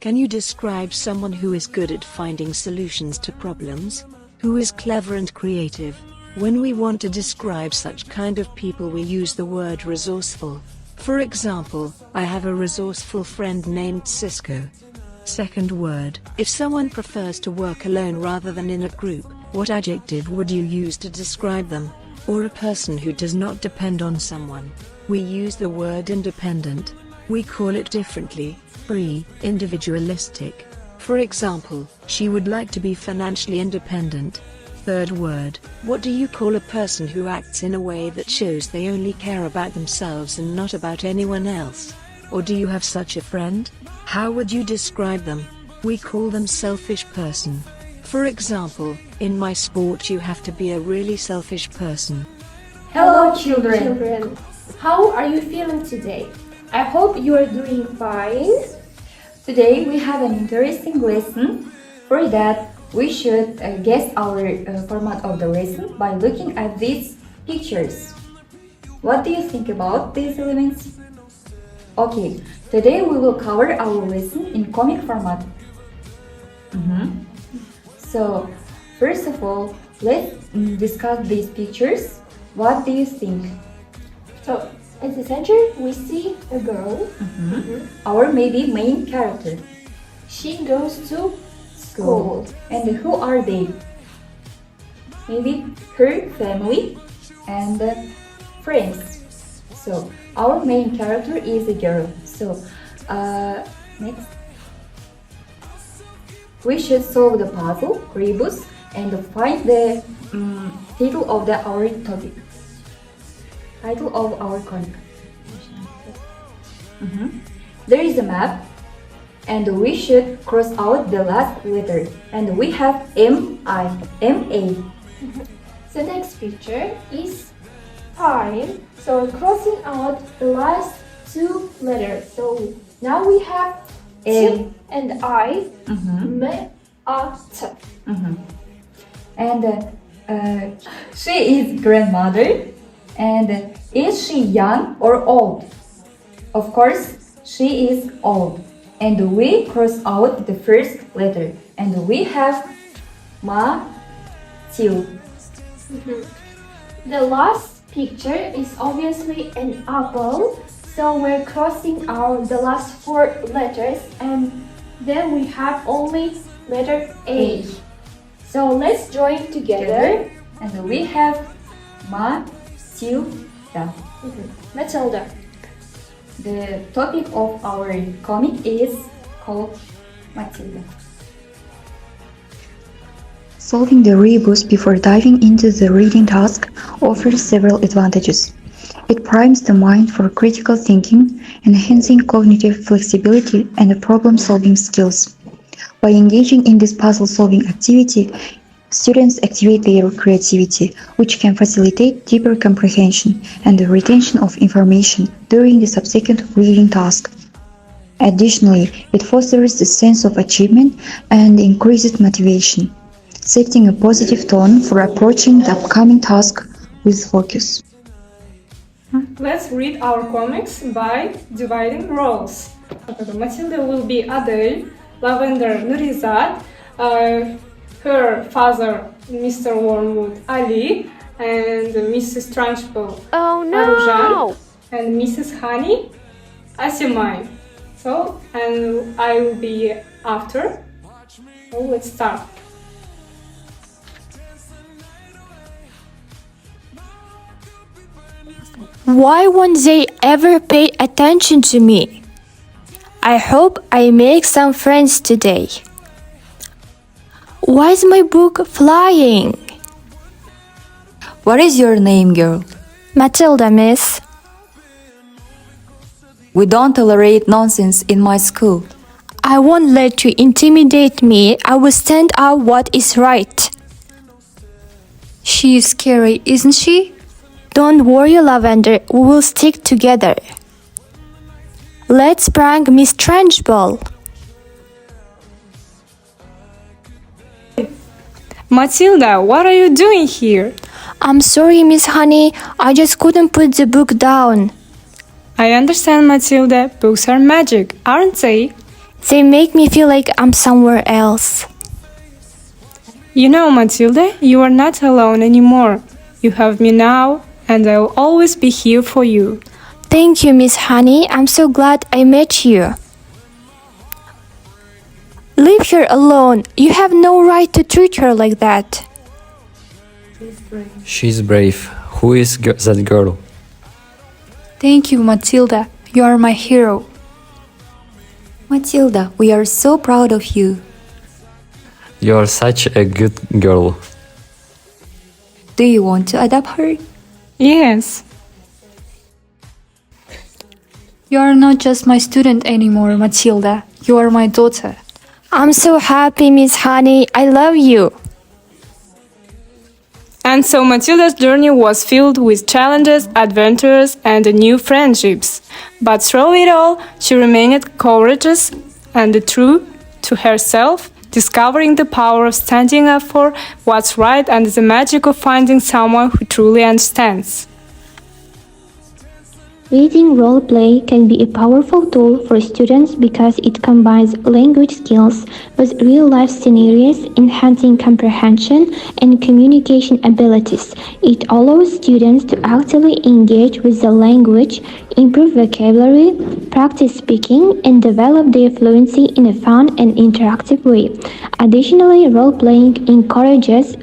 Can you describe someone who is good at finding solutions to problems? Who is clever and creative? When we want to describe such kind of people, we use the word resourceful. For example, I have a resourceful friend named Cisco. Second word, if someone prefers to work alone rather than in a group, what adjective would you use to describe them? Or a person who does not depend on someone. We use the word independent. We call it differently, free, individualistic. For example, she would like to be financially independent. Third word, what do you call a person who acts in a way that shows they only care about themselves and not about anyone else? Or do you have such a friend? How would you describe them? We call them selfish person. For example, in my sport you have to be a really selfish person. Hello children! How are you feeling today? I hope you are doing fine. Today we have an interesting lesson. For that, we should guess our format of the lesson by looking at these pictures. What do you think about these elements? Okay, today we will cover our lesson in comic format. So, first of all, let's discuss these pictures. What do you think? So, at the center we see a girl. Our maybe main character. She goes to school. And who are they? Maybe her family and friends. So our main character is a girl. So next, we should solve the puzzle, rebus, and find the title of our topic. Title of our comic. There is a map. And we should cross out the last letter. And we have M-A. The next picture is time. So we're crossing out the last two letters. So now we have T and I. Me-a-t. And she is grandmother. And is she young or old? Of course, she is old. And we cross out the first letter. And we have Matilda. The last picture is obviously an apple. So we're crossing out the last four letters. And then we have only letter A. So let's join together. And we have Matilda. Matilda. The topic of our comic is called Matilda. Solving the rebus before diving into the reading task offers several advantages. It primes the mind for critical thinking, enhancing cognitive flexibility and problem-solving skills. By engaging in this puzzle-solving activity, students activate their creativity, which can facilitate deeper comprehension and the retention of information during the subsequent reading task. Additionally, it fosters a sense of achievement and increases motivation, setting a positive tone for approaching the upcoming task with focus. Let's read our comics by dividing roles. Matilda will be Adele, Lavender Nurizat, her father, Mr. Wormwood Ali, and Mrs. Trunchbull Arujan, and Mrs. Honey Asimai. So, and I will be after. So let's start. Why won't they ever pay attention to me? I hope I make some friends today. Why is my book flying? What is your name, girl? Matilda, miss. We don't tolerate nonsense in my school. I won't let you intimidate me. I will stand up what is right. She is scary, isn't she? Don't worry, Lavender. We will stick together. Let's prank Miss Trunchbull. Matilda, what are you doing here? I'm sorry, Miss Honey. I just couldn't put the book down. I understand, Matilda. Books are magic, aren't they? They make me feel like I'm somewhere else. You know, Matilda, you are not alone anymore. You have me now, and I'll always be here for you. Thank you, Miss Honey. I'm so glad I met you. Leave her alone. You have no right to treat her like that. She's brave. Who is that girl? Thank you, Matilda. You are my hero. Matilda, we are so proud of you. You're such a good girl. Do you want to adopt her? Yes. You are not just my student anymore, Matilda. You are my daughter. I'm so happy, Miss Honey. I love you. And so Matilda's journey was filled with challenges, adventures, and new friendships. But through it all, she remained courageous and true to herself, discovering the power of standing up for what's right and the magic of finding someone who truly understands. Reading role-play can be a powerful tool for students because it combines language skills with real-life scenarios, enhancing comprehension and communication abilities. It allows students to actively engage with the language, improve vocabulary, practice speaking, and develop their fluency in a fun and interactive way. Additionally, role-playing encourages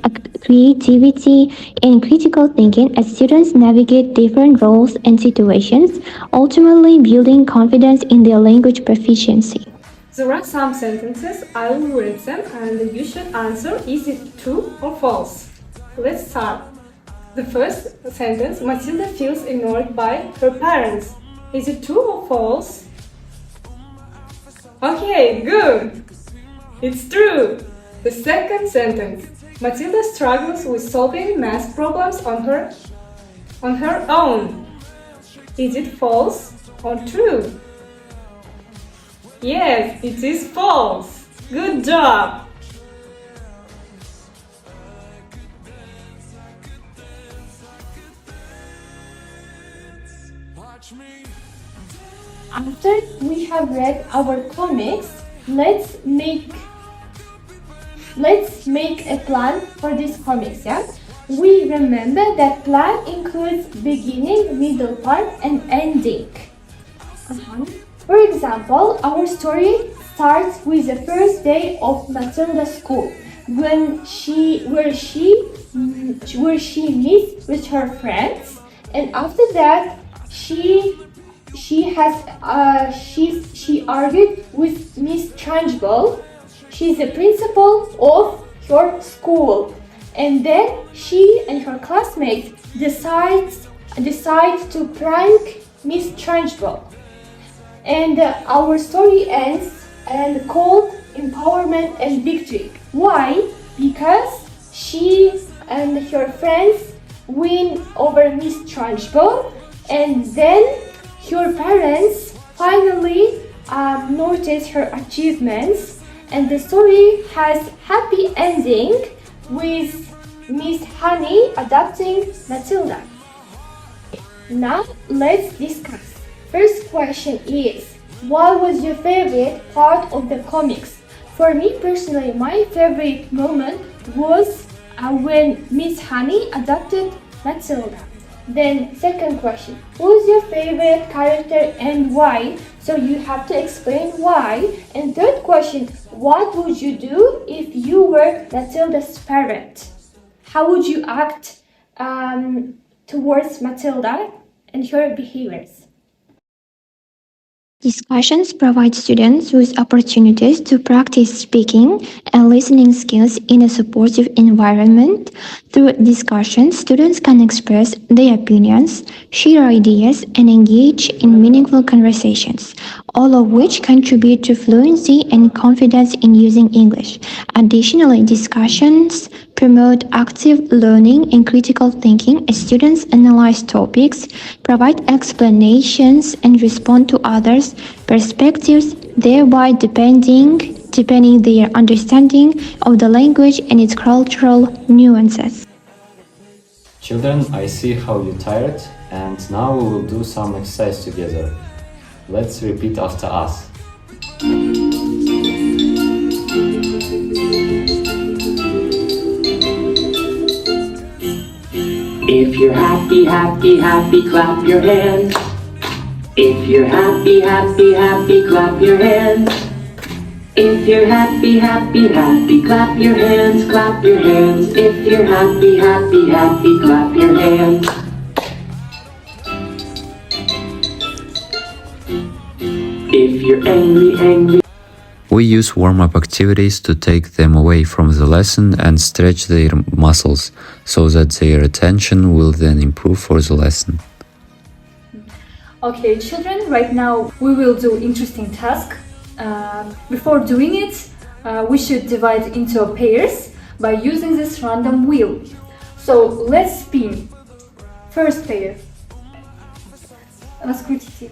creativity and critical thinking as students navigate different roles and situations, ultimately building confidence in their language proficiency. There are some sentences, I will read them and you should answer is it true or false. Let's start. The first sentence, Matilda feels ignored by her parents. Is it true or false? Okay, good. It's true. The second sentence, Matilda struggles with solving math problems on her own. Is it false or true? Yes, it is false. Good job. After we have read our comics, let's make a plan for these comics, yeah? We remember that plan includes beginning, middle part, and ending. For example, our story starts with the first day of Matilda's school, where she meets with her friends, and after that she argued with Miss Trunchbull. She's the principal of her school, and then she and her classmates decide to prank Miss Trunchbull. And our story ends and called Empowerment and Victory. Why? Because she and her friends win over Miss Trunchbull, and then her parents finally notice her achievements, and the story has happy ending with Miss Honey adopting Matilda. Now let's discuss. First question is, what was your favorite part of the comics? For me personally, my favorite moment was when Miss Honey adopted Matilda. Then second question, who's your favorite character and why? So you have to explain why. And third question, what would you do if you were Matilda's parent? How would you act towards Matilda and her behaviors? Discussions provide students with opportunities to practice speaking and listening skills in a supportive environment. Through discussions, students can express their opinions, share ideas, and engage in meaningful conversations, all of which contribute to fluency and confidence in using English. Additionally, discussions promote active learning and critical thinking as students analyze topics, provide explanations, and respond to others' perspectives, thereby deepening their understanding of the language and its cultural nuances. Children, I see how you're tired, and now we will do some exercise together. Let's repeat after us. If you're happy, happy, happy, clap your hands. If you're happy, happy, happy, clap your hands. If you're happy, happy, happy, clap your hands, clap your hands. If you're happy, happy, happy, clap your hands. If you're angry, angry. We use warm-up activities to take them away from the lesson and stretch their muscles so that their attention will then improve for the lesson. Okay, children, right now we will do interesting task. Before doing it, we should divide into pairs by using this random wheel. So let's spin. First pair. Раскрутите.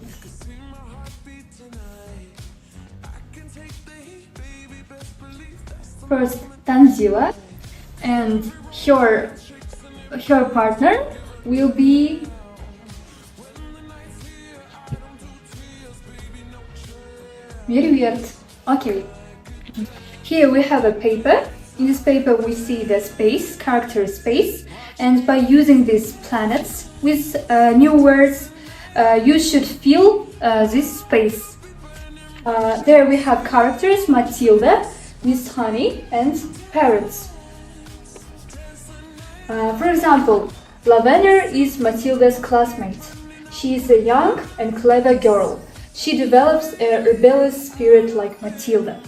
First, Tanzila, and her partner will be Mervert. Okay. Here we have a paper. In this paper we see the space, character space, and by using these planets with new words, you should fill this space. There we have characters: Matilda, Miss Honey, and parrots. For example, Lavender is Matilda's classmate. She is a young and clever girl. She develops a rebellious spirit like Matilda.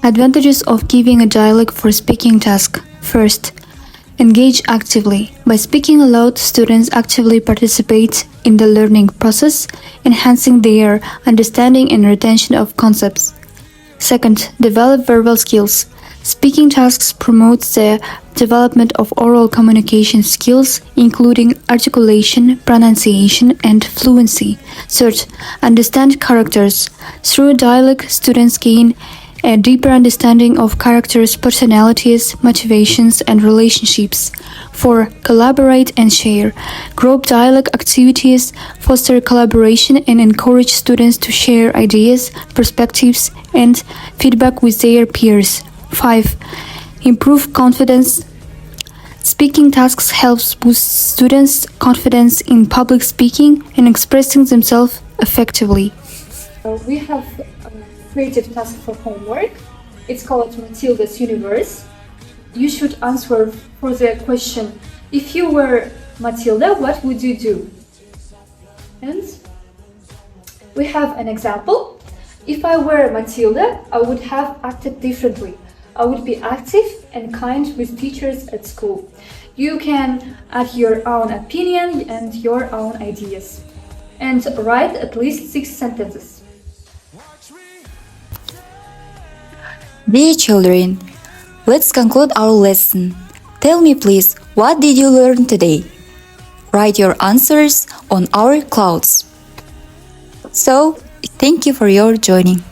Advantages of giving a dialogue for speaking task. First, engage actively. By speaking aloud, students actively participate in the learning process, enhancing their understanding and retention of concepts. Second, develop verbal skills. Speaking tasks promote the development of oral communication skills, including articulation, pronunciation, and fluency. Third, understand characters. Through dialogue, students gain a deeper understanding of characters' personalities, motivations, and relationships. 4. Collaborate and share. Group dialogue activities foster collaboration and encourage students to share ideas, perspectives, and feedback with their peers. 5. Improve confidence. Speaking tasks helps boost students' confidence in public speaking and expressing themselves effectively. We have a creative task for homework. It's called Matilda's Universe. You should answer for the question, if you were Matilda, what would you do? And we have an example. If I were Matilda, I would have acted differently. I would be active and kind with teachers at school. You can add your own opinion and your own ideas. And write at least 6 sentences. Dear children, let's conclude our lesson. Tell me please, what did you learn today? Write your answers on our clouds. So, thank you for your joining.